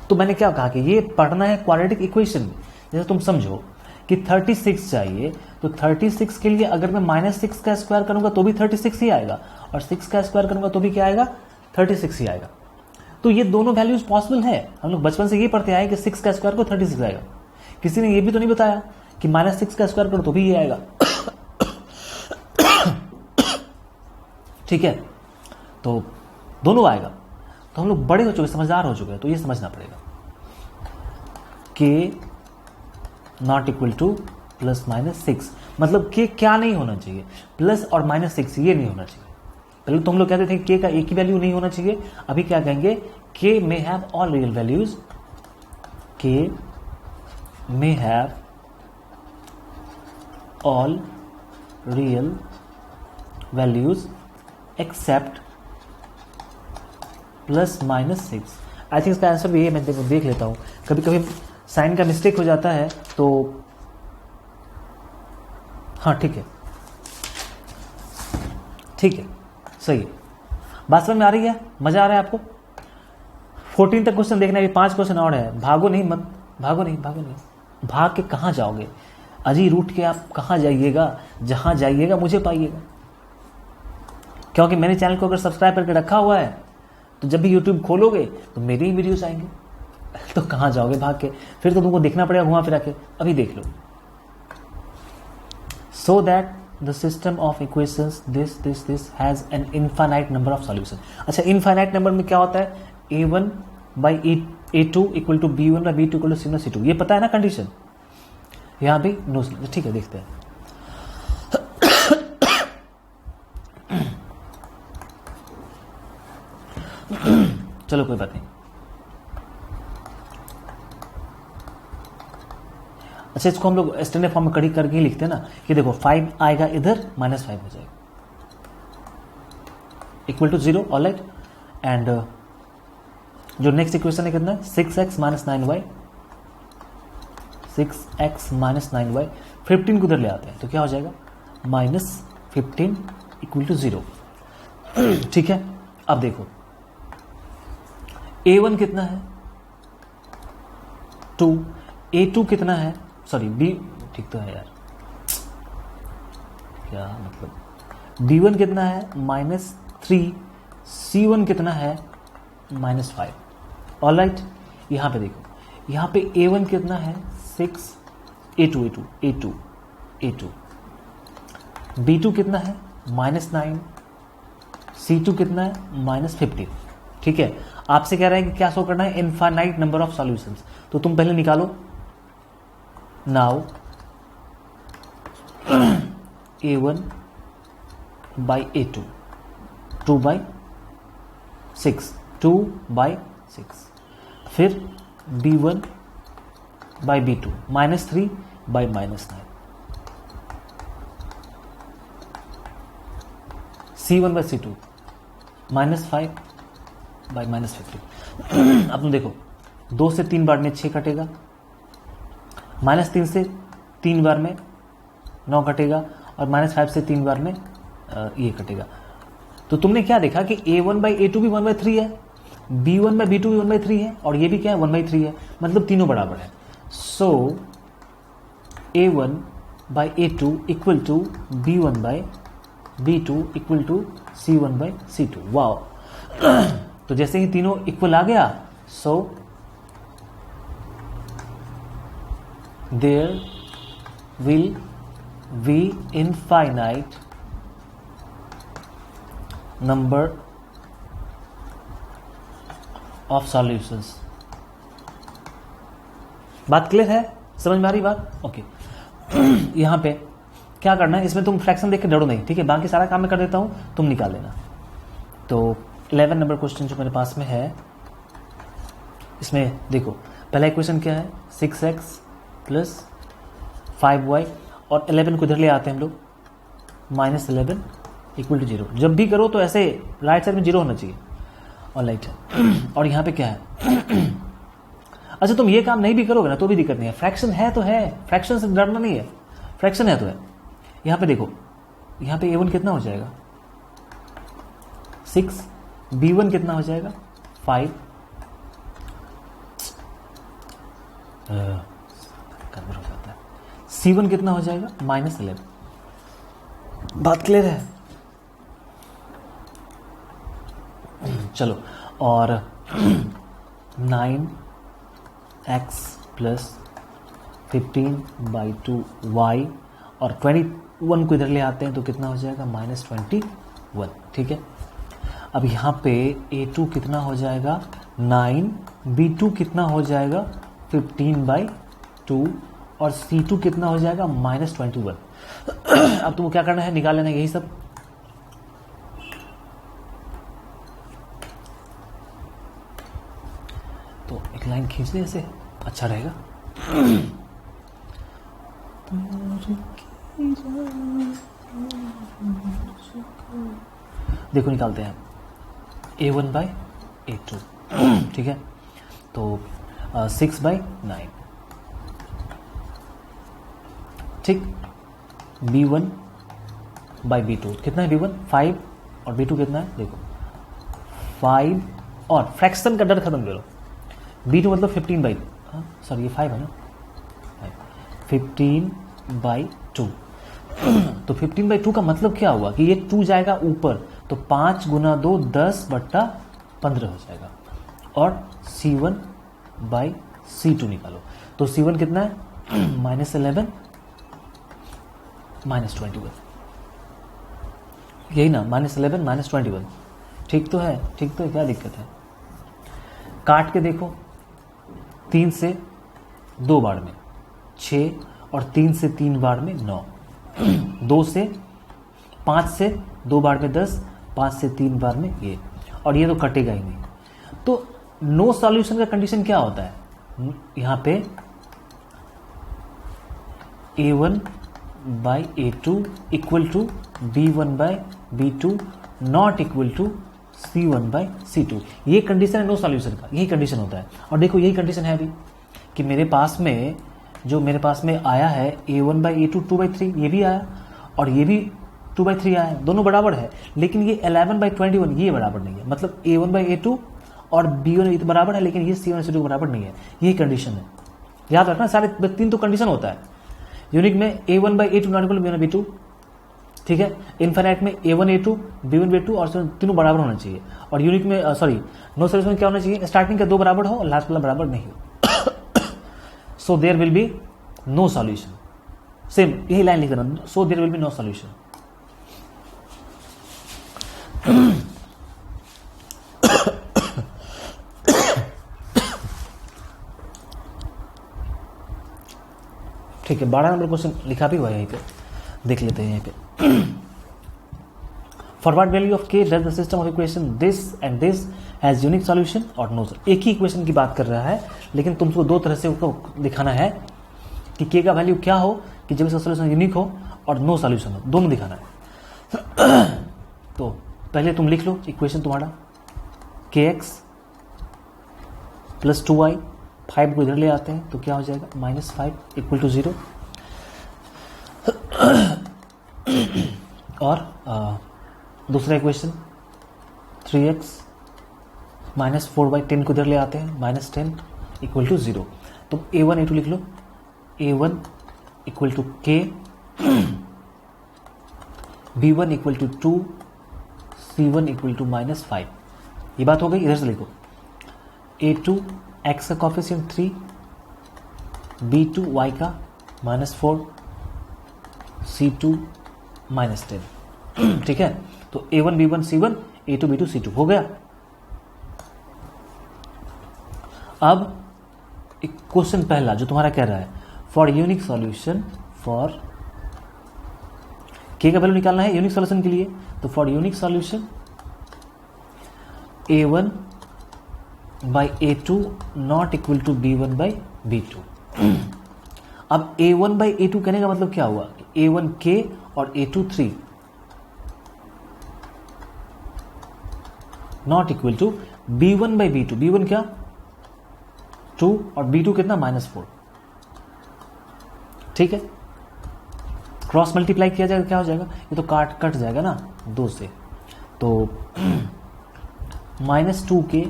तो मैंने क्या कहा कि ये पढ़ना है क्वाड्रेटिक इक्वेशन में। जैसे तुम समझो कि 36 चाहिए, तो 36 के लिए अगर मैं -6 का स्क्वायर करूंगा तो भी 36 ही आएगा, और 6 का स्क्वायर करूंगा तो भी क्या आएगा, 36 ही आएगा। तो ये दोनों वैल्यूज पॉसिबल है, हम लोग बचपन से ये पढ़ते आए कि 6 का स्क्वायर को 36 आएगा। किसी ने ये भी तो नहीं बताया कि -6 का स्क्वायर करो तो भी ये आएगा ठीक है, तो दोनों आएगा। तो हम लोग बड़े हो चुके, समझदार हो चुके हैं, तो ये समझना पड़ेगा k नॉट इक्वल टू +-6, मतलब k क्या नहीं होना चाहिए, प्लस और -6 ये नहीं होना चाहिए। पहले तो हम लोग कहते थे k का एक ही वैल्यू नहीं होना चाहिए, अभी क्या कहेंगे, k may have all real values, k may have all real values except +-6। I think इसका आंसर भी ये, मैं देख लेता हूँ, कभी कभी साइन का मिस्टेक हो जाता है, तो हाँ ठीक है सही है, बात समझ में आ रही है, मजा आ रहा है आपको। 14 तक क्वेश्चन देखना है, 5 क्वेश्चन और है, भागो नहीं, भाग के कहाँ जाओगे, अजी रूट के आप कहाँ जाइएगा, जहाँ जाइएगा मुझे पाइएगा, क्योंकि मैंने चैनल को अगर सब्सक्राइब करके रखा हुआ है तो जब भी यूट्यूब खोलोगे तो मेरे ही वीडियोस आएंगे, तो कहाँ जाओगे भाग के, फिर तो तुमको देखना पड़ेगा घुमा फिरा के। अभी देख लो, so that the system of equations this has an infinite number of solution. अच्छा, इनफाइनाइट नंबर में क्या होता है, a1/a2 equal to b1/b2 equal to c1/c2, ये पता है ना कंडीशन, यहाँ भी नो, ठीक है देखते हैं चलो कोई बात नहीं। अच्छा, इसको हम लोग स्टैंडर्ड फॉर्म में कड़ी करके ही लिखते हैं ना कि देखो 5 आएगा इधर, -5 हो जाएगा, इक्वल टू 0। ऑलराइट, एंड जो नेक्स्ट इक्वेशन है कितना है, 6x - 9y, 6x - 9y, 15 को उधर ले आते हैं तो क्या हो जाएगा, -15 इक्वल टू 0। ठीक है, अब देखो a1 कितना है 2, a2 कितना है, सॉरी b, ठीक तो है यार, क्या मतलब, b1 कितना है -3, c1 कितना है -5। ऑलराइट, यहां पे देखो, यहां पे a1 कितना है 6, a2 b2 कितना है -9, c2 कितना है -15। ठीक है, आपसे कह रहा है कि क्या शो करना है, इनफाइनाइट नंबर ऑफ सॉल्यूशंस, तो तुम पहले निकालो। नाउ a1 बाई a2, 2/6, 2/6, फिर b1 by b2, -3 by -9, c1 by c2, -5 by -15। अब तुम देखो 2 से 3 बार में 6 कटेगा, -3 से 3 बार में 9 कटेगा, और -5 से 3 बार में ये कटेगा। तो तुमने क्या देखा कि a1 बाई a2 भी 1/3 है, b1 बाई b2 भी 1/3 है, और ये भी क्या है 1/3 है, मतलब तीनों बराबर है। So a1 by a2 equal to b1 by b2 equal to c1 by c2। Wow, तो जैसे ही तीनों इक्वल आ गया, so there will be infinite number of solutions। बात क्लियर है, समझ में आ रही बात? ओके। यहां पे क्या करना है, इसमें तुम फ्रैक्शन देख के डरो नहीं, ठीक है, बाकी सारा काम मैं कर देता हूं, तुम निकाल लेना। तो 11 नंबर क्वेश्चन जो मेरे पास में है, इसमें देखो पहला इक्वेशन क्या है, 6x + 5y, और 11 को इधर ले आते हैं हम लोग, -11 इक्वल टू 0। जब भी करो तो ऐसे राइट साइड में 0 होना चाहिए। ऑलराइट, और यहाँ पे क्या है, अच्छा तुम ये काम नहीं भी करोगे ना तो भी दिक्कत नहीं है, फ्रैक्शन है तो है, फ्रैक्शन से डरना नहीं है, फ्रैक्शन है तो है। यहाँ पे देखो, यहाँ पे a1 कितना हो जाएगा 6, b1 कितना हो जाएगा 5, गड़बड़ हो जाता है, c1 कितना हो जाएगा -11। बात क्लियर है? चलो, और 9x + 15/2y, और 21 को इधर ले आते हैं तो कितना हो जाएगा -21। ठीक है, अब यहाँ पे a2 कितना हो जाएगा 9, b2 कितना हो जाएगा 15/2, और c2 कितना हो जाएगा -21। अब तुमको क्या करना है, निकाल लेना यही सब। तो एक लाइन खींच दे, ऐसे अच्छा रहेगा। देखो निकालते हैं a1/a2। ठीक है, तो 6/9, ठीक, b1/b2 कितना है, b1 5, और b2 कितना है, देखो 5, और फ्रैक्शन का डर खत्म करो, b2 मतलब 15/2, सॉरी ये 5 है ना, 15/2। तो 15/2 का मतलब क्या हुआ कि ये 2 जाएगा ऊपर, तो 5 × 2 10/15 हो जाएगा, और c1/c2 निकालो, तो c1 कितना है -11 -21, यही ना, -11 -21। ठीक तो है, ठीक तो है, क्या दिक्कत है? काट के देखो, 3 से 2 बार में 6, और 3 से 3 बार में 9, 5 से 2 बार में 10, 5 से 3 बार में ये, और ये तो कटेगा ही नहीं। तो नो सॉल्यूशन का कंडीशन क्या होता है, यहां पे a1 by a2 equal to b1 by b2 not equal to c1 by c2। ये कंडीशन है नो सॉल्यूशन का, यही कंडीशन होता है। और देखो यही कंडीशन है अभी कि मेरे पास में आया है a1 बाई a2 2/3, ये भी आया और ये भी 2/3 आया, दोनों बराबर है। लेकिन ये 11 बाई 21 ये बराबर नहीं है, मतलब a1 बाई a2 और b1 बराबर है, लेकिन ये c1 c2 बराबर नहीं है। यही कंडीशन है, याद रखना। सारे 3 तो कंडीशन होता है। यूनिक में a1 by a2 not equal b1 by b2, ठीक है। इनफाइनाइट में a1 a2 b1 b2 और तीनों बराबर होना चाहिए। और यूनिक में नो सॉल्यूशन में क्या होना चाहिए, स्टार्टिंग का 2 बराबर हो और लास्ट वाला बराबर नहीं हो। So there will be no solution. Same यही लाइन लिख देना, so there will be no solution. ठीक है, 12 नंबर क्वेश्चन लिखा भी हुआ है, यहीं पे देख लेते हैं। यहीं पे for what value of k does the system of equation this and this has unique solution और नो सॉल्यूशन। एक ही इक्वेशन की बात कर रहा है, लेकिन तुमको 2 तरह से उसको दिखाना है कि k का वैल्यू क्या हो कि जब इसका सॉल्यूशन यूनिक हो और नो सॉल्यूशन हो, दोनों दिखाना है। तो पहले तुम लिख लो इक्वेशन तुम्हारा kx प्लस 2y, 5 को इधर ले आते हैं तो क्या हो जाएगा -5 इक्वल टू 0। और दूसरा इक्वेशन 3x माइनस 4/10 को इधर ले आते हैं, -10 इक्वल टू 0। तो a1 a2 लिख लो, a1 equal to k, b1 equal to 2, c1 equal to -5। ये बात हो गई। इधर से लिखो a2 x का कॉफिशिएंट 3, b2 y का -4, c2 -10। ठीक है, तो a1 b1 c1, a2 b2 c2 हो गया। अब एक क्वेश्चन पहला जो तुम्हारा कह रहा है for unique solution, for k का वैल्यू निकालना है यूनिक सॉल्यूशन के लिए। तो for unique solution a1 by a2 not equal to b1 by b2। अब a1 बाई a2 कहने का मतलब क्या हुआ, a1 k और a2 3 not equal to b1 by b2। b1 क्या 2 और b2 कितना -4। ठीक है, क्रॉस मल्टीप्लाई किया जाएगा, क्या हो जाएगा, ये तो कट जाएगा ना 2 से, तो -2k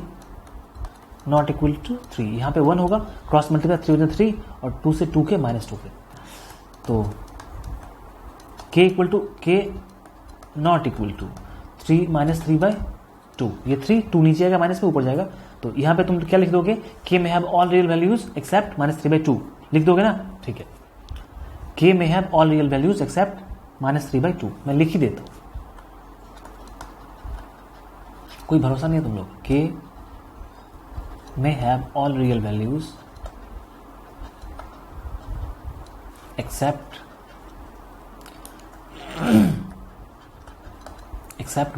नॉट इक्वल टू 3। यहाँ पे 1 होगा, क्रॉस मल्टीप्लाई 3 with 3 और 2 से 2k -2k। तो k equal to k not equal to 3 -3/2। ये 3 2 नीचे आएगा, माइनस में ऊपर जाएगा। तो यहाँ पे तुम क्या लिख दोगे, k में have all real values except -3/2 लिख दोगे ना। ठीक है, k में have all real values except -3/2 मैं लिख ही देता हूँ, कोई भरोसा नहीं है तुम लोग। k में have all real values except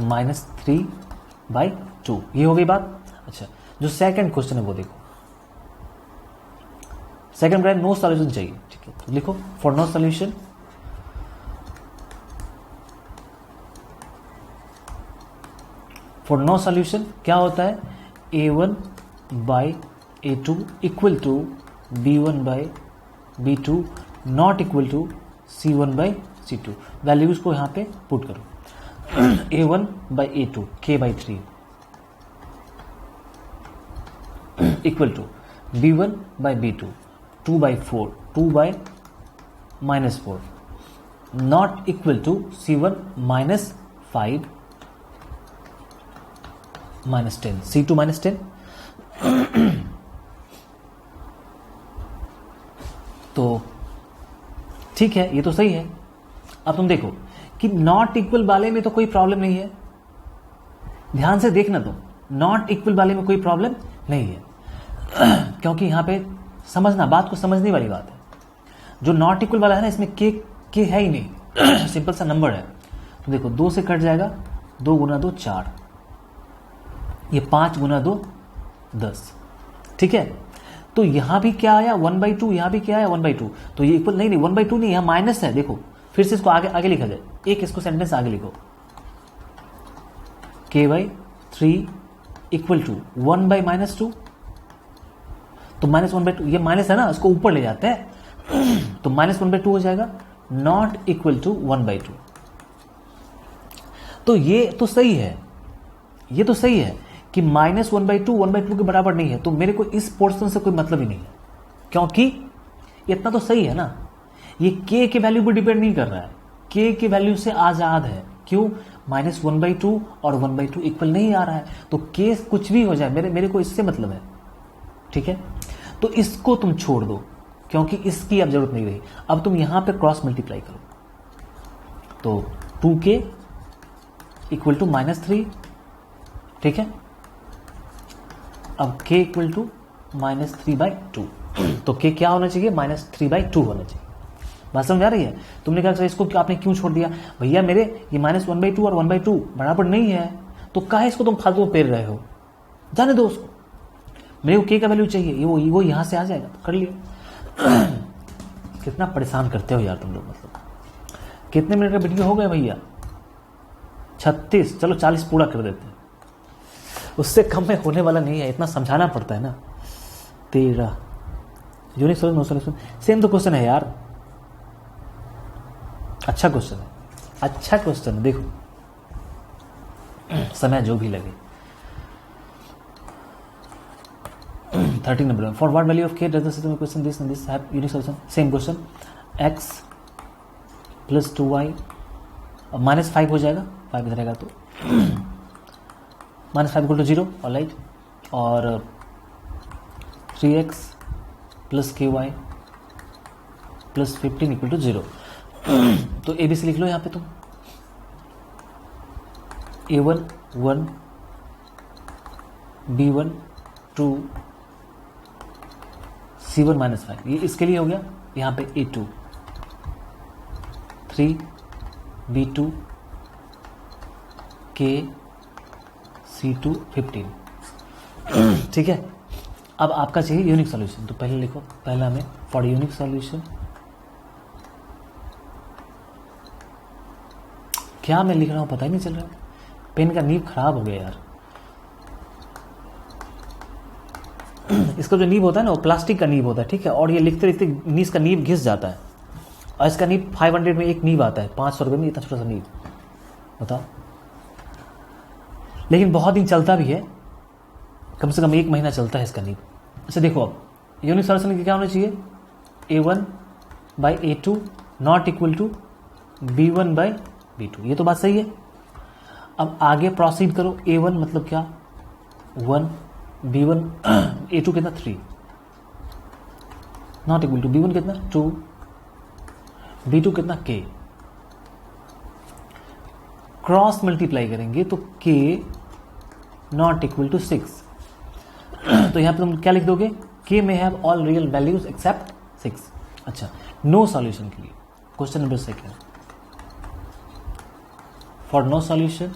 -3/2। ये हो गई बात। अच्छा, जो सेकंड क्वेश्चन है वो देखो, सेकंड ब्राइट नो सॉल्यूशन चाहिए। ठीक है, तो लिखो फॉर नो सॉल्यूशन क्या होता है, a1 by a2 equal to b1 by b2 not equal to c1 by c2। Values को यहां पे पुट करो, a1 by a2 k by 3 equal to b1 by b2 2 by 4 2 by -4 not equal to c1 -5 -10 c2 -10। तो ठीक है, ये तो सही है। अब तुम देखो कि नॉट इक्वल वाले में तो कोई प्रॉब्लम नहीं है, ध्यान से देखना तुम, नॉट इक्वल वाले में कोई प्रॉब्लम नहीं है। क्योंकि यहां पे समझना, बात को समझने वाली बात है। जो नॉट इक्वल वाला है ना, इसमें के है ही नहीं, सिंपल सा नंबर है। तो देखो 2 से कट जाएगा, 2 गुना 2 4, ये 5 गुना 2 10, ठीक है। तो यहां भी क्या आया 1/2, यहां भी क्या आया 1/2, तो ये इक्वल नहीं 1/2 नहीं, यहां माइनस है। देखो फिर से इसको आगे आगे लिखा जाए, एक इसको सेंटेंस आगे लिखो, k/3 इक्वल टू 1/-2, तो -1/2, ये माइनस है ना, इसको ऊपर ले जाते हैं तो -1/2 हो जाएगा, नॉट इक्वल टू 1/2। तो ये तो सही है, ये तो सही है कि -1/2 1/2 के बराबर नहीं है, तो मेरे को इस पोर्शन से कोई मतलब ही नहीं है, क्योंकि इतना तो सही है ना, ये k के वैल्यू पर डिपेंड नहीं कर रहा है, k के वैल्यू से आजाद है। क्यों? -1/2 और 1/2 इक्वल नहीं आ रहा है, तो k कुछ भी हो जाए, मेरे को इससे मतलब है, ठीक है। तो इसको तुम छोड़ दो, क्योंकि इसकी अब जरूरत नहीं रही। अब तुम यहां पे क्रॉस मल्टीप्लाई करो, तो 2k इक्वल टू -3, ठीक है। अब k इक्वल टू -3/2, तो k क्या होना चाहिए? -3/2 होना चाहिए। बात समझ आ रही है? तुमने कहा सर इसको आपने क्यों छोड़ दिया? भैया मेरे ये -1/2 और 1/2 बराबर नहीं है, तो काहे इसको तुम फालतू पेर रहे हो? जाने दो उसको, मेरे को k का वैल्यू चाहिए, वो यहां से आ जाएगा, तो कर लिया। कितना परेशान करते हो यार तुम लोग, मतलब कितने मिनट का वीडियो हो गया भैया? 36, चलो 40 पूरा कर देते हैं, उससे कम में होने वाला नहीं है, इतना समझाना पड़ता है ना। 13 unique solution, no solution, same तो क्वेश्चन है यार। अच्छा क्वेश्चन है, अच्छा क्वेश्चन है, देखो समय जो भी लगे। 13 number, for what value of k does the system question this and this have unique solution, same question. x + 2y -5 हो जाएगा, 5 इधर रहेगा तो -5 = 0, ऑलराइट। और 3x + ky + 15 = 0। तो ABC लिख लो यहाँ पे तुम, A1 1, B1 2, C1 -5, ये इसके लिए हो गया। यहाँ पे A2 3, B2 K, C2 15, ठीक है। अब आपका चाहिए यूनिक सॉल्यूशन, तो पहले लिखो, पहला में फॉर यूनिक सॉल्यूशन, क्या मैं लिख रहा हूं पता ही नहीं चल रहा है, पेन का नीब खराब हो गया यार। इसका जो नीब होता है ना, वो प्लास्टिक का नीब होता है, ठीक है, और ये लिखते लिखते नीस का नीब घिस जाता है, और इसका नीब 500 में एक नीब आता है, 500 रुपये में इतना छोटा सा नीब, बताओ। लेकिन बहुत दिन चलता भी है, कम से कम 1 महीना चलता है इसका नीब। अच्छा देखो, अब यूनिक सॉल्यूशन क्या होना चाहिए? A1/A2 not equal to B1/B2, ये तो बात सही है। अब आगे प्रोसीड करो, A1 मतलब क्या? 1, B1 A2 कितना 3, नॉट इक्वल टू B1 कितना 2, B2 कितना K। क्रॉस मल्टीप्लाई करेंगे तो K नॉट इक्वल टू 6। तो यहां पे तुम क्या लिख दोगे? K में have all real values except 6। अच्छा, नो सॉल्यूशन के लिए question number 2, for no solution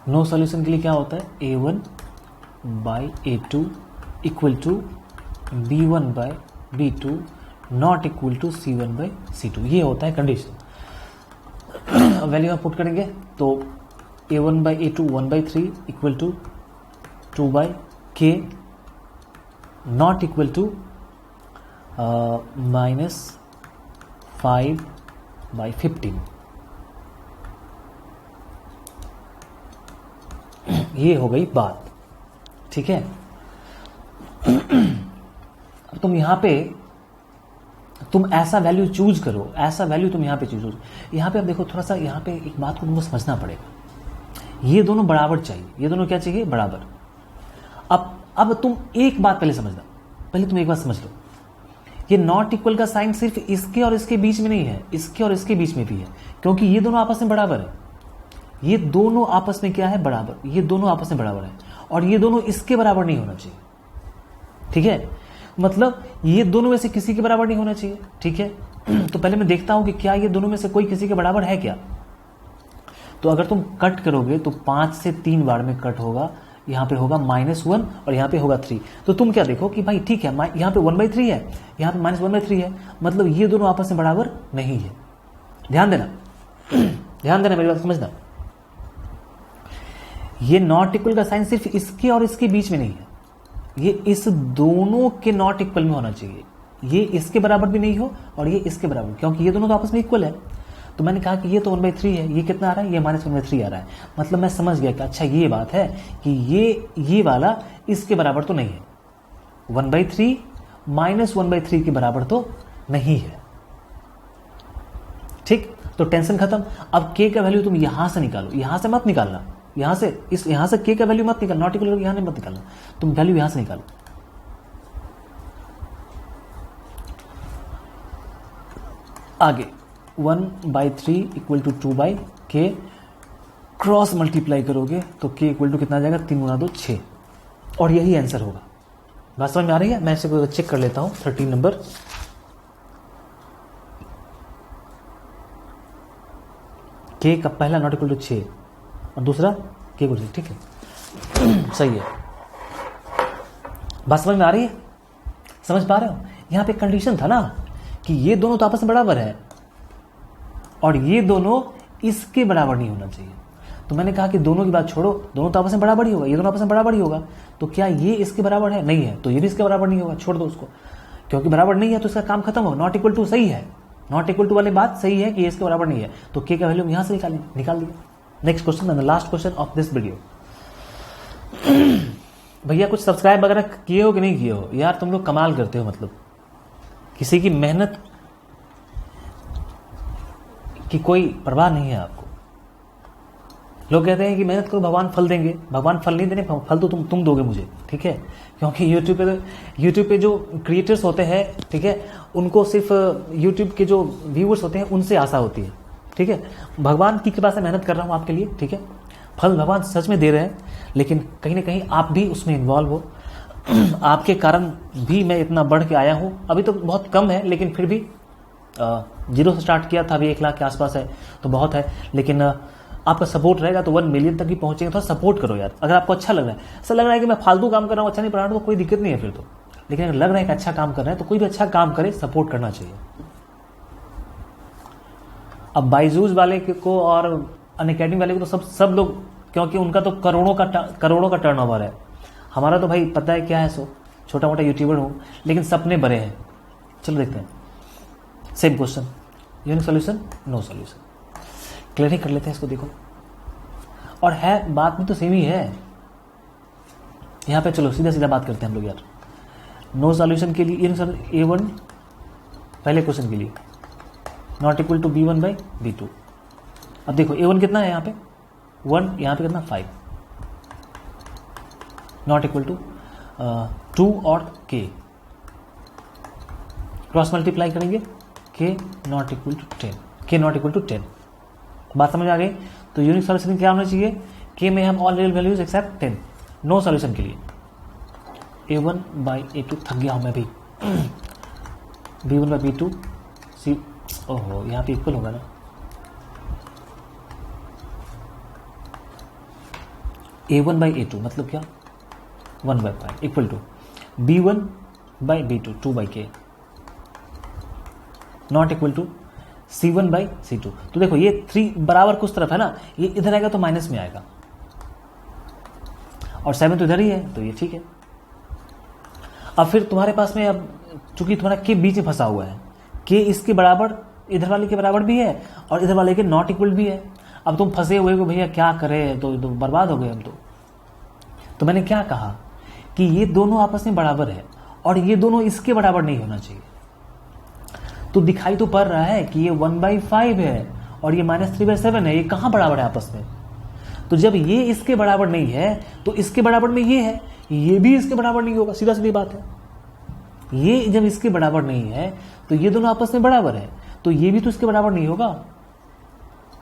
no solution के लिए क्या होता है? A1/A2 equal to B1/B2 not equal to C1/C2, ये होता है कंडीशन। वैल्यू आप पुट करेंगे तो A1/A2 1/3 equal to 2/K not equal to -5/15, ये हो गई बात, ठीक है। अब तुम यहां पे तुम ऐसा वैल्यू चूज करो, ऐसा वैल्यू तुम यहां पे चूज करो। यहां पे अब देखो, थोड़ा सा यहां पे एक बात को तुमको समझना पड़ेगा, ये दोनों बराबर चाहिए, ये दोनों क्या चाहिए? बराबर। अब तुम एक बात पहले समझना, पहले तुम एक बात समझ लो, ये नॉट इक्वल का साइन सिर्फ इसके और इसके बीच में नहीं है, इसके और इसके बीच में भी है, क्योंकि ये दोनों आपस में बराबर है। ये दोनों आपस में क्या है? बराबर। ये दोनों आपस में बराबर है, और ये दोनों इसके बराबर नहीं होना चाहिए, ठीक है। मतलब ये दोनों में से किसी के बराबर नहीं होना चाहिए, ठीक है। तो पहले मैं देखता हूं कि क्या ये दोनों में से कोई किसी के बराबर है क्या। तो अगर तुम कट करोगे तो 5 से 3 बार में कट होगा, यहाँ पे होगा -1 और यहाँ पे होगा 3। तो तुम क्या देखो कि भाई ठीक है, यहाँ पे 1/3 है, यहाँ पे -1/3 है, मतलब ये दोनों आपस में बराबर नहीं है। ध्यान देना ध्यान देना, मेरी बात समझना। ये नॉट इक्वल का साइन सिर्फ इसके और इसके बीच में नहीं है, ये इस दोनों के नॉट इक्वल में होना चाहिए। ये इसके बराबर भी नहीं हो और ये इसके बराबर, क्योंकि ये दोनों तो आपस में इक्वल है। तो मैंने कहा कि ये तो 1/3 है, ये कितना आ रहा है, ये -1/3 आ रहा है। मतलब मैं समझ गया कि अच्छा ये बात है कि ये वाला इसके बराबर तो नहीं है, 1/3 -1/3 के बराबर तो नहीं है। ठीक, तो टेंशन खत्म। अब k का वैल्यू तुम यहां से निकालो, यहां से मत निकालना, यहां से k का वैल्यू मत निकालना, नॉट इक्वल यहां मत निकालना, तुम वैल्यू यहां से निकालो। आगे 1/3 equal to 2/k, cross multiply करोगे तो k इक्वल टू कितना आ जाएगा, 3 × 2 6, और यही आंसर होगा। बात समझ में आ रही है? मैं इसे चेक कर लेता हूं। 13 नंबर, k का पहला नॉट इक्वल टू 6 और दूसरा k इक्वल टू, ठीक है सही है। बात समझ में आ रही है? समझ पा रहे हो? यहां पे कंडीशन था ना कि ये दोनों तो आपस में बराबर है और ये दोनों इसके बराबर नहीं होना चाहिए। तो मैंने कहा कि दोनों की बात छोड़ो, दोनों तो आपस में बराबर ही होगा, ये दोनों आपस में बराबर ही होगा। तो क्या ये इसके बराबर है? नहीं है, तो ये भी इसके बराबर नहीं होगा, छोड़ दो उसको, क्योंकि बराबर नहीं है तो इसका काम खत्म हो। नॉट इक्वल टू सही है, नॉट इक्वल टू वाली बात सही है कि ये इसके बराबर नहीं है, तो k का वैल्यू हम यहां से निकाल दिया। Next question and the last question of this video. भैया कुछ सब्सक्राइब वगैरह किए हो कि नहीं किए हो? यार तुम लोग कमाल करते हो, मतलब किसी की मेहनत की कोई परवाह नहीं है आपको। लोग कहते हैं कि मेहनत करो भगवान फल देंगे, भगवान फल नहीं देने, फल तो तुम दोगे मुझे, ठीक है? क्योंकि यूट्यूब पे जो क्रिएटर्स होते हैं, ठीक है, उनको सिर्फ यूट्यूब के जो व्यूअर्स होते हैं उनसे आशा होती है, ठीक है? भगवान की कृपा से मेहनत कर रहा हूं आपके लिए, ठीक है? फल भगवान सच में दे रहे हैं, लेकिन कहीं ना कहीं आप भी उसमें इन्वॉल्व हो। आपके कारण भी मैं इतना बढ़ के आया हूं। अभी तो बहुत कम है, लेकिन फिर भी 0 से स्टार्ट किया था, अभी 1 लाख के आसपास है, तो बहुत है। लेकिन आपका सपोर्ट रहेगा तो 1 मिलियन तक ही पहुंचेंगे। थोड़ा सपोर्ट करो यार, अगर आपको अच्छा लग रहा है। ऐसा लग रहा है कि मैं फालतू काम कर रहा हूँ, अच्छा नहीं पढ़ा रहा हूँ, तो कोई दिक्कत नहीं है फिर तो। लेकिन अगर लग रहा है कि अच्छा काम कर रहे हैं तो कोई भी अच्छा काम करे, सपोर्ट करना चाहिए। अब बाइजूस वाले को और अनअकैडमी वाले को तो सब लोग, क्योंकि उनका तो करोड़ों का टर्नओवर है। हमारा तो भाई पता है क्या है, सो छोटा मोटा यूट्यूबर हूँ, लेकिन सपने बड़े हैं। चलो देखते हैं। Same question, unique solution, no solution, clear ही कर लेते हैं इसको। देखो, और है बात भी तो सेम ही है यहाँ पे। चलो सीधा बात करते हैं हम लोग यार। नो सॉल्यूशन के लिए यूनिक A1 पहले क्वेश्चन के लिए नॉट इक्वल टू B1/B2। अब देखो A1 कितना है यहाँ पे 1, यहाँ पे कितना 5, नॉट इक्वल टू 2 और k, क्रॉस मल्टीप्लाई करेंगे, k not equal to 10, k not equal to 10। बात समझ आ गई? तो यूनिक सॉल्यूशन क्या होना चाहिए? k में हम all real values except 10। No solution के लिए A1/A2, थक गया हूं मैं भी। B1/B2 सी, ओहो यहाँ पे इक्वल होगा ना, A1/A2 मतलब क्या 1/5 equal to B1/B2 2/k not equal to C1/C2। तो देखो ये 3 बराबर कुछ तरफ है ना, ये इधर आएगा तो माइनस में आएगा, और 7 तो इधर ही है, तो ये ठीक है। अब फिर तुम्हारे पास में, अब चूंकि तुम्हारा k बीच में फंसा हुआ है, k इसके बराबर, इधर वाले के बराबर भी है और इधर वाले के नॉट इक्वल भी है। अब तुम फंसे हुए हो भैया क्या करें, तो बर्बाद हो गए हम तो मैंने क्या कहा कि ये दोनों आपस में बराबर है और ये दोनों इसके बराबर नहीं होना चाहिए। तो दिखाई तो पड़ रहा है कि ये 1/5 है और ये -3/7 है, ये कहां बराबर है आपस में? तो जब ये इसके बराबर नहीं है तो इसके बराबर में ये है, ये भी इसके बराबर नहीं होगा, सीधा सीधी बात है। ये जब इसके बराबर नहीं है तो ये दोनों आपस में बराबर है, तो ये भी तो इसके बराबर नहीं होगा।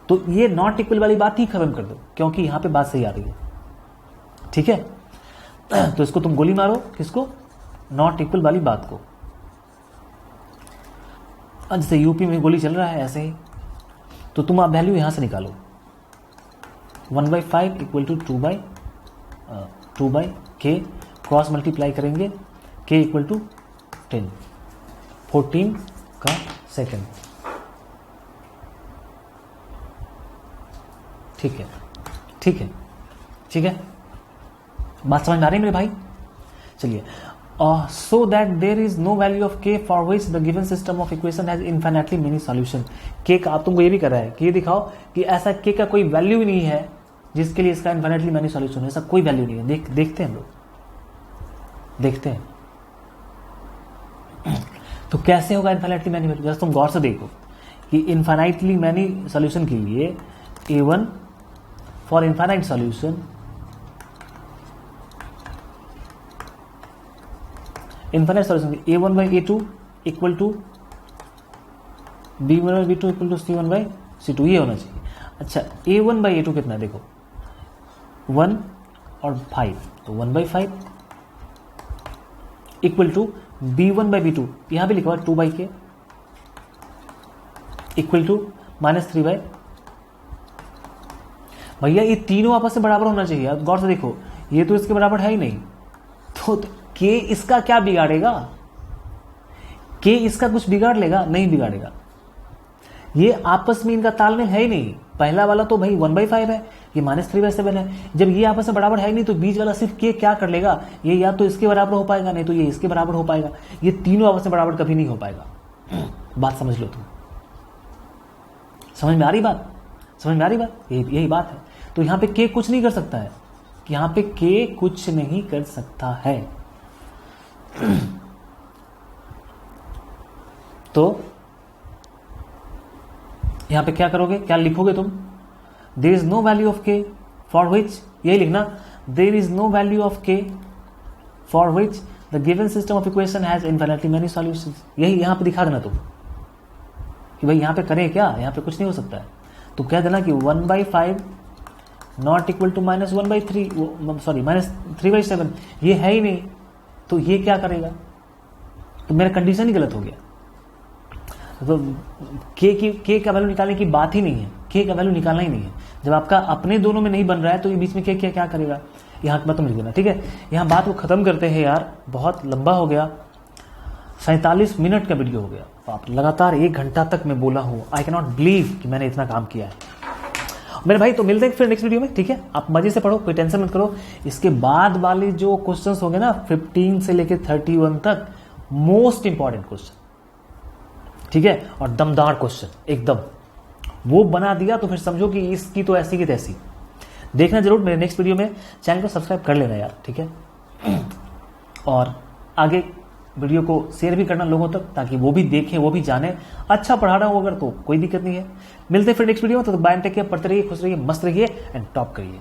तो ये नॉट इक्वल वाली बात ही खत्म कर दो, क्योंकि यहां पे बात सही आ रही है, ठीक है? तो इसको तुम गोली मारो, किसको? नॉट इक्वल वाली बात को। जैसे यूपी में गोली चल रहा है ऐसे ही, तो तुम आप वैल्यू यहां से निकालो, 1/5 equal to 2/k, cross multiply करेंगे, k इक्वल टू 10, 14 का सेकेंड। ठीक है, ठीक है, ठीक है, बात समझ में आ रही है मेरे भाई? चलिए, so that there is no value of k for which the given system of equation has infinitely many solution। k का आप तुमको ये भी कर रहा है कि ये दिखाओ कि ऐसा k का कोई वैल्यू ही नहीं है जिसके लिए इसका infinitely many solution है, ऐसा कोई वैल्यू नहीं है। देखते हैं हम लोग, देखते हैं तो कैसे होगा infinitely many वैल्यू। जैसे तुम गौर से देखो कि infinitely many solution के लिए a1 for infinite solution, infinite solution a1 by a2 equal to b1 by b2 equal to c1 by c2, ये होना चाहिए। अच्छा, a1 बाई a2 कितना है देखो, 1 और 5, तो 1/5 equal to b1 by b2, यहां भी लिखा हुआ 2/k इक्वल टू -3/। भैया ये तीनों आपस में बराबर होना चाहिए। आप गौर से देखो, ये तो इसके बराबर है ही नहीं, तो के इसका क्या बिगाड़ेगा? के इसका कुछ बिगाड़ लेगा? नहीं बिगाड़ेगा। ये आपस में इनका तालमेल है ही नहीं। पहला वाला तो भाई 1/5 है, ये -3/7 है। जब ये आपस में बराबर है ही नहीं तो बीच वाला सिर्फ के क्या कर लेगा, ये या तो इसके बराबर हो पाएगा, नहीं तो ये इसके बराबर हो पाएगा। ये तीनों आपस में बराबर कभी नहीं हो पाएगा। बात समझ लो तुम, समझ में आ रही बात? समझ में आ रही बात? यही बात है। तो यहां पे के कुछ नहीं कर सकता है, यहां पे के कुछ नहीं कर सकता है। तो यहां पे क्या करोगे, क्या लिखोगे तुम? There is no value of K for which, यही लिखना, there is no value of K for which the given system of equation has infinitely many solutions. यही यहां पे दिखा देना तुम कि भाई यहां पे करें क्या, यहां पे कुछ नहीं हो सकता है। तो कह देना कि 1/5 नॉट इक्वल टू -1/3, सॉरी -3/7, ये है ही नहीं, तो ये क्या करेगा? तो मेरा कंडीशन ही गलत हो गया। तो के का वैल्यू निकालने की बात ही नहीं है, के का वैल्यू निकालना ही नहीं है। जब आपका अपने दोनों में नहीं बन रहा है तो ये बीच में के क्या करेगा, यहाँ की बात तुम लिख देना। ठीक है, यहाँ बात को खत्म करते हैं यार, बहुत लंबा हो गया, 47 मिनट का वीडियो हो गया। आप लगातार 1 घंटा तक मैं बोला हूँ। आई कैन नॉट बिलीव कि मैंने इतना काम किया है मेरे भाई। तो मिलते हैं फिर नेक्स्ट वीडियो में, ठीक है? आप मजे से पढ़ो, कोई टेंशन मत करो। इसके बाद वाले जो क्वेश्चंस होंगे ना 15 से लेकर 31 तक, मोस्ट इंपॉर्टेंट क्वेश्चन, ठीक है, और दमदार क्वेश्चन एकदम, वो बना दिया तो फिर समझो कि इसकी तो ऐसी की तैसी। देखना जरूर मेरे नेक्स्ट वीडियो में। चैनल को सब्सक्राइब कर लेना यार, ठीक है? और आगे वीडियो को शेयर भी करना लोगों तक, ताकि वो भी देखें, वो भी जाने। अच्छा पढ़ा रहा हूं अगर तो कोई दिक्कत नहीं है। मिलते हैं फिर नेक्स्ट वीडियो में। तो बाय, टेक केयर, पढ़ते रहिए, खुश रहिए, मस्त रहिए एंड टॉप करिए।